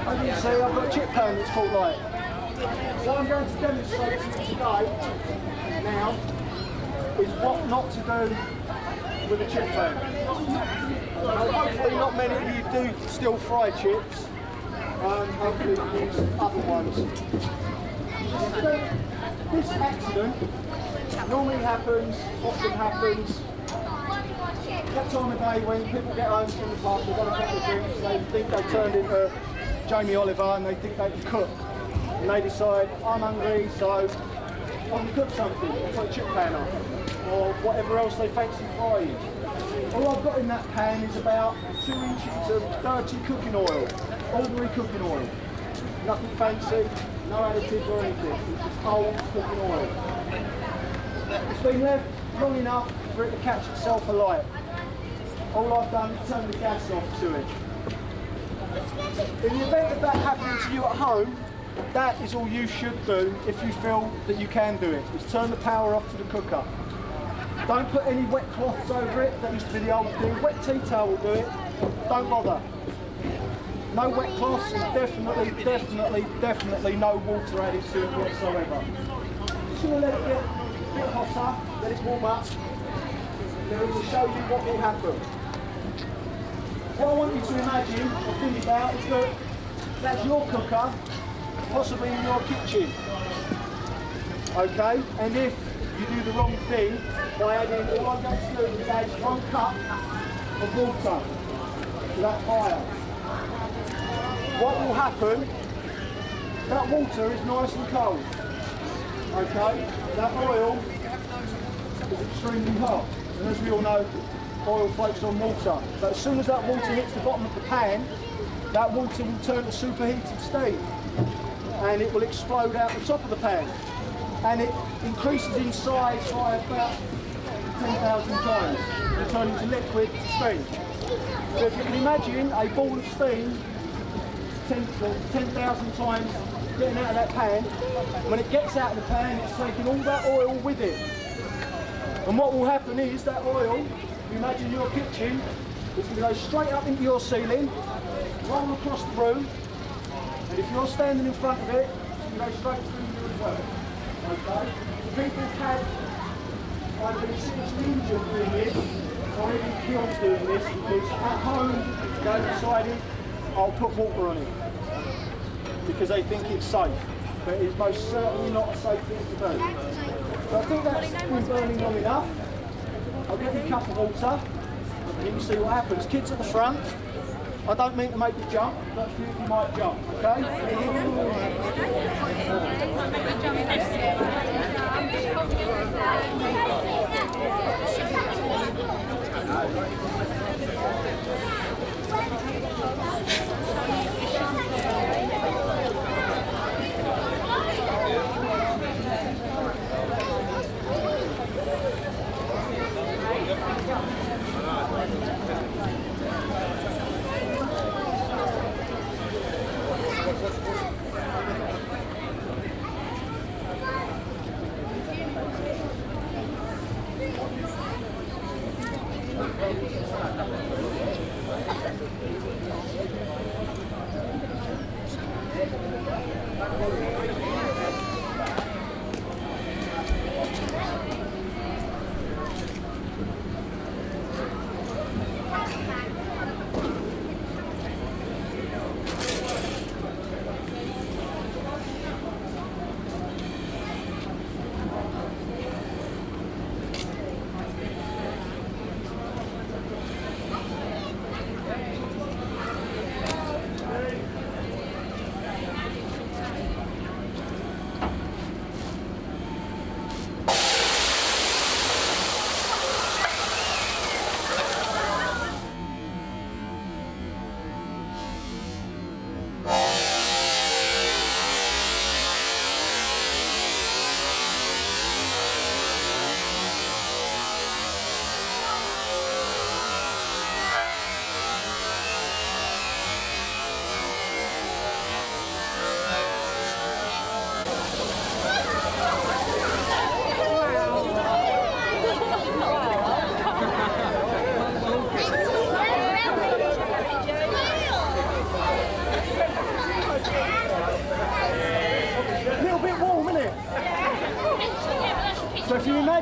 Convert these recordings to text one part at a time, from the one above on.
As you can see, I've got a chip pan that's called light. What I'm going to demonstrate to you today, now, is what not to do with a chip pan. Hopefully not many of you do still fry chips. Hopefully you use other ones. This accident normally happens, often happens, that time of day when people get home from the park, they've got a couple of drinks, they think they've turned into Jamie Oliver and they think they can cook. And they decide, I'm hungry, so I can cook something, I'll put a chip pan on, or whatever else they fancy frying. All I've got in that pan is about 2 inches of dirty cooking oil, ordinary cooking oil. Nothing fancy, no additives or anything, it's just old cooking oil. It's been left long enough for it to catch itself alight. All I've done is turn the gas off to it. In the event of that happening to you at home, that is all you should do if you feel that you can do it, is turn the power off to the cooker. Don't put any wet cloths over it, that used to be the old thing. Wet tea towel will do it, don't bother. No wet cloths and definitely no water added to it whatsoever. Just going to let it get a bit hotter, let it warm up, then we will show you what will happen. What I want you to imagine or think about is that that's your cooker, possibly in your kitchen. Okay, and if you do the wrong thing by adding, all I'm going to do is add 1 cup of water to that fire. What will happen, that water is nice and cold. Okay, that oil is extremely hot. And as we all know, oil floats on water. But as soon as that water hits the bottom of the pan, that water will turn to superheated steam. And it will explode out the top of the pan. And it increases in size by about 10,000 times. It will turn into liquid steam. So if you can imagine a ball of steam 10,000 times getting out of that pan, when it gets out of the pan, it's taking all that oil with it. And what will happen is that oil, if you imagine your kitchen, it's going to go straight up into your ceiling, roll across the room, and if you're standing in front of it, it's going to go straight through you as well. Okay? People have either been seriously injured doing this, or even killed doing this, because at home they decided, I'll put water on it, because they think it's safe. But it's most certainly not a safe thing to do. So I think that's been burning long enough. I'll get you a cup of water, and you can see what happens. Kids at the front, I don't mean to make you jump, but a few of you might jump, okay?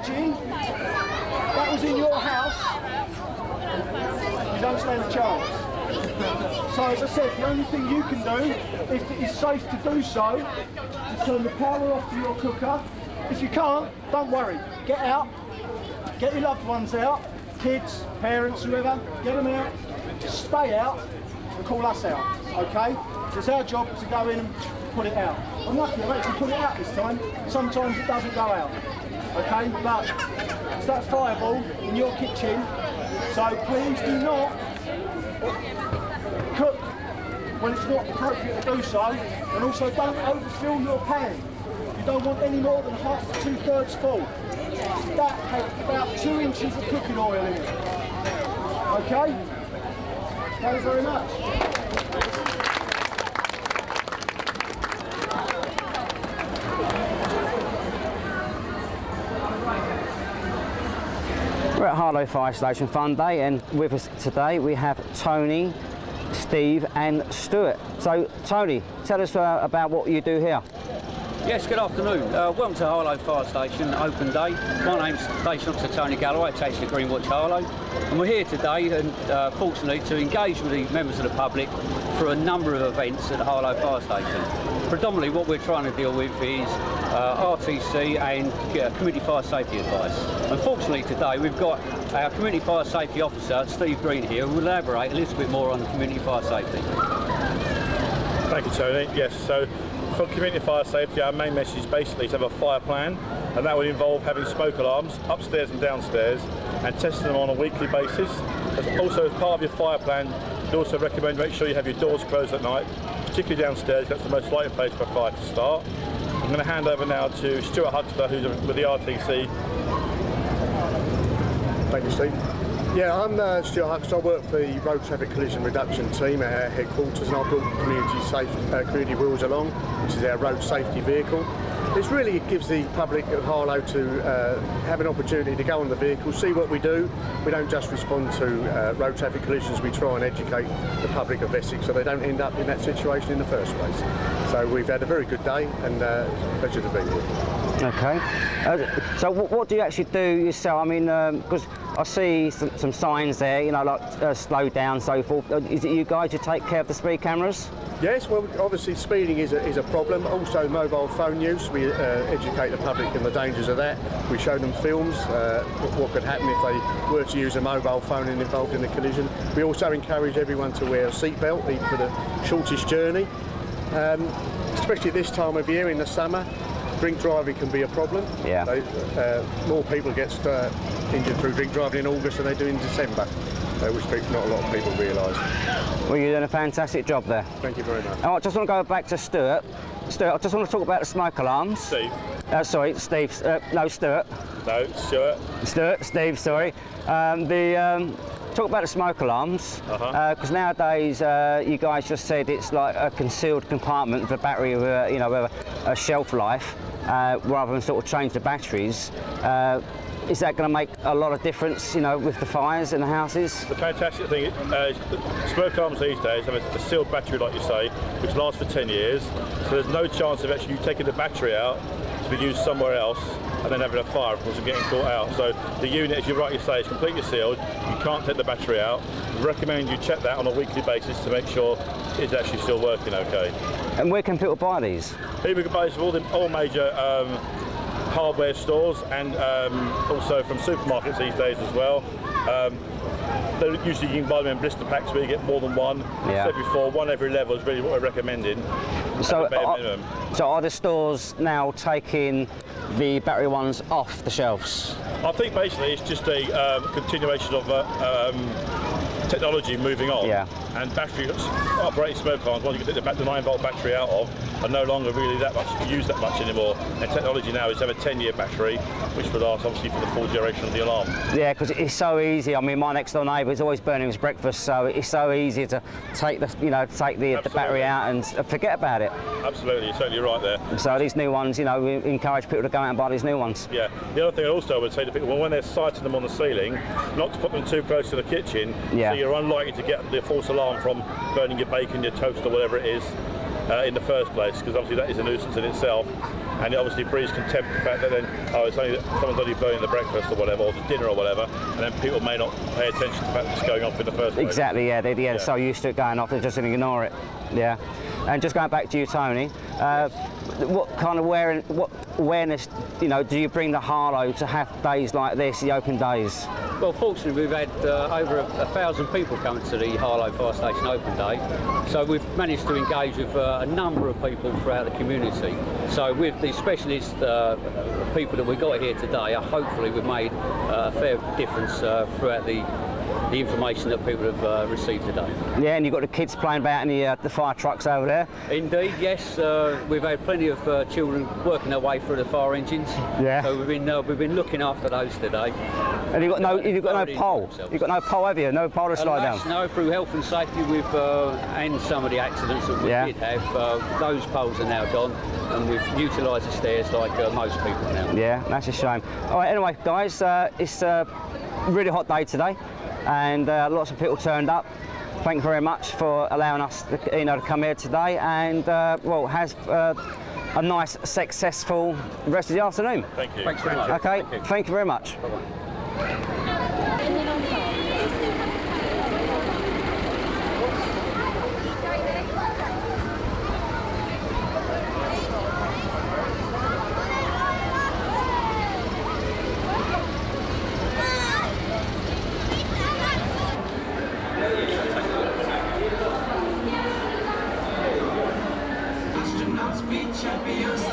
imagine that was in your house, you don't stand a chance. So as I said, the only thing you can do, if it is safe to do so, is turn the power off to your cooker. If you can't, don't worry. Get out, get your loved ones out, kids, parents, whoever, get them out, stay out and call us out, okay? It's our job to go in and put it out. I'm lucky I've actually put it out this time. Sometimes it doesn't go out, okay? But it's that fireball in your kitchen, so please do not cook when it's not appropriate to do so, and also don't overfill your pan. You don't want any more than half to 2/3 full. That has about 2 inches of cooking oil in it. Okay? Thank you very much. We're at Harlow Fire Station Fun Day, and with us today we have Tony, Steve and Stuart. So Tony, tell us about what you do here. Yes, good afternoon. Welcome to Harlow Fire Station, open day. My name's Station Officer Tony Galloway, takes the Green Watch Harlow. And we're here today, and fortunately, to engage with the members of the public for a number of events at the Harlow Fire Station. Predominantly what we're trying to deal with is RTC and community fire safety advice. Unfortunately today we've got our Community Fire Safety Officer, Steve Green here, who will elaborate a little bit more on community fire safety. Thank you, Tony. Yes, so for community fire safety, our main message is basically to have a fire plan, and that would involve having smoke alarms upstairs and downstairs and testing them on a weekly basis. Also, as part of your fire plan, we also recommend make sure you have your doors closed at night, particularly downstairs. That's the most likely place for a fire to start. I'm going to hand over now to Stuart Huxter, who's with the RTC. Thank you, Steve. Yeah, I'm Stuart Huxter. I work for the Road Traffic Collision Reduction Team at our headquarters, and I brought Community Wheels along, which is our road safety vehicle. It gives the public of Harlow to have an opportunity to go on the vehicle, see what we do. We don't just respond to road traffic collisions, we try and educate the public of Essex so they don't end up in that situation in the first place. So we've had a very good day, and it's a pleasure to be here. Okay. So what do you actually do yourself? I mean, because I see some signs there, you know, like slow down, so forth. Is it you guys who take care of the speed cameras? Yes, well, obviously speeding is a problem. Also mobile phone use, we educate the public on the dangers of that. We show them films, what could happen if they were to use a mobile phone and involved in a collision. We also encourage everyone to wear a seatbelt, even for the shortest journey. Especially this time of year in the summer, drink driving can be a problem. Yeah. More people get injured through drink driving in August than they do in December, which not a lot of people realise. Well, you're doing a fantastic job there. Thank you very much. I just want to go back to Stuart. Stuart, I just want to talk about the smoke alarms. Steve. Sorry, Steve. No, Stuart. No, Stuart. Stuart, Steve, sorry. Talk about the smoke alarms, because nowadays you guys just said it's like a concealed compartment with a battery with a shelf life, rather than sort of change the batteries. Is that going to make a lot of difference, you know, with the fires in the houses? The fantastic thing is smoke alarms these days have a sealed battery, like you say, which lasts for 10 years. So there's no chance of actually you taking the battery out to be used somewhere else and then having a fire, of course, and getting caught out. So the unit, as you rightly say, is completely sealed. You can't take the battery out. We recommend you check that on a weekly basis to make sure it's actually still working okay. And where can people buy these? People can buy these from all major hardware stores, and also from supermarkets these days as well. Usually you can buy them in blister packs where you get more than one. Yeah. As I said before, one every level is really what we're recommending. So are the stores now taking the battery ones off the shelves? I think basically it's just a continuation of technology moving on, and battery operating smoke alarms, once you can take the 9-volt battery out of, are no longer really used that much anymore. And technology now is to have a 10-year battery, which would last obviously for the full duration of the alarm. Yeah, because it's so easy. I mean, my next door neighbour is always burning his breakfast, so it's so easy to take the battery out and forget about it. Absolutely, you're totally right there. So these new ones, you know, we encourage people to go out and buy these new ones. Yeah. The other thing I also would say to people, well, when they're sighting them on the ceiling, not to put them too close to the kitchen. Yeah. So you're unlikely to get the false alarm from burning your bacon, your toast, or whatever it is. in the first place, because obviously that is a nuisance in itself, and it obviously breeds contempt the fact that then, oh, it's only someone's only burning the breakfast or whatever, or the dinner or whatever, and then people may not pay attention to the fact that it's going off in the first place. Exactly, yeah. They're so used to it going off, they're just going to ignore it. Yeah. And just going back to you, Tony, what kind of awareness, you know, do you bring to Harlow to have days like this, the open days? Well, fortunately, we've had over 1,000 people coming to the Harlow Fire Station Open Day, so we've managed to engage with a number of people throughout the community. So with the specialist people that we got here today, hopefully we've made a fair difference throughout the information that people have received today. Yeah, and you've got the kids playing about in the fire trucks over there. Indeed, yes. We've had plenty of children working their way through the fire engines. Yeah. So we've been looking after those today. And you've got no pole. You've got no pole, have you? No pole to slide down. No, through health and safety, and some of the accidents that we did have, those poles are now gone, and we've utilised the stairs like most people now. Yeah, that's a shame. All right, anyway, guys, it's a really hot day today, and lots of people turned up. Thank you very much for allowing us to come here today, and well, has a nice, successful rest of the afternoon. Thank you. Thanks very much. Okay, thank you very much. Bye-bye. Astronauts be champions.